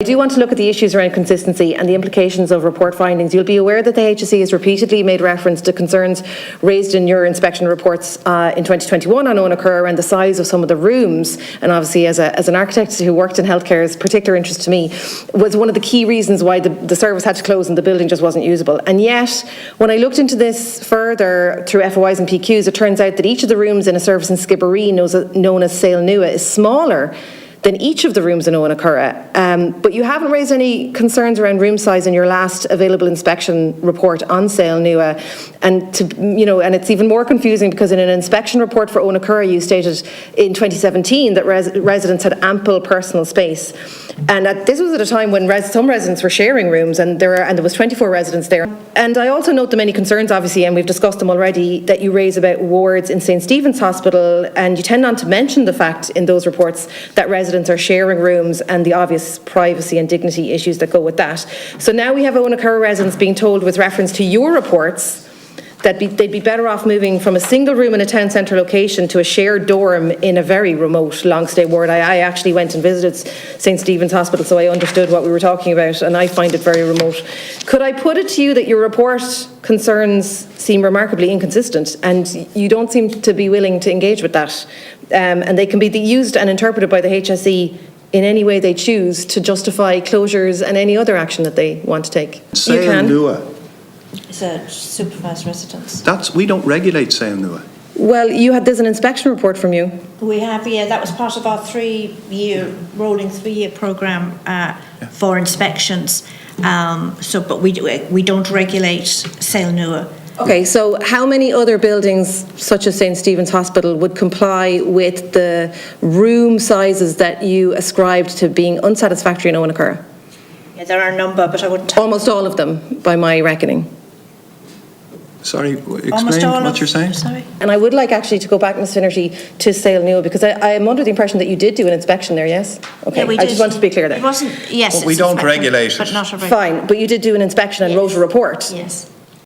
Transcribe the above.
I do want to look at the issues around consistency and the implications of report findings. You'll be aware that the HSE has repeatedly made reference to concerns raised in your inspection reports in 2021 on Owen Occur around the size of some of the rooms. And obviously, as an architect who worked in healthcare, is particular interest to me, was one of the key reasons why the service had to close and the building just wasn't usable. And yet, when I looked into this further through FOIs and PQs, it turns out that each of the rooms in a service in Skibbereen, known as Sale Nua, is smaller than each of the rooms in Owen Occur. But you haven't raised any concerns around room size in your last available inspection report on Sale Nua. And it's even more confusing because in an inspection report for Owen Occur, you stated in 2017 that residents had ample personal space. And this was at a time when some residents were sharing rooms, and there was 24 residents there. And I also note the many concerns, obviously, and we've discussed them already, that you raise about wards in St Stephen's Hospital, and you tend not to mention the fact in those reports that residents are sharing rooms and the obvious privacy and dignity issues that go with that. So now we have Owen Occur residents being told, with reference to your reports, that they'd be better off moving from a single room in a town centre location to a shared dorm in a very remote long stay ward. I actually went and visited St Stephen's Hospital, so I understood what we were talking about, and I find it very remote. Could I put it to you that your report concerns seem remarkably inconsistent, and you don't seem to be willing to engage with that, and they can be used and interpreted by the HSE in any way they choose to justify closures and any other action that they want to take? Sale Nua. It's a supervised residence. We don't regulate Sale Nua. Well, there's an inspection report from you. We have, that was part of our rolling three-year programme for inspections. But we don't regulate Sale Nua. Okay, so how many other buildings, such as St Stephen's Hospital, would comply with the room sizes that you ascribed to being unsatisfactory in Owen Occur? Yeah, there are a number, but I wouldn't... Almost all of them, by my reckoning. Sorry, explain what you're saying. Sorry. And I would like actually to go back, Ms Finnerty, to Sale Nua, because I am under the impression that you did do an inspection there, yes? Okay, Yeah, we I did. just wanted to be clear there. It wasn't, yes. But we it's don't inspection, regulate it. But not a Fine, but you did do an inspection and wrote a report. Yes.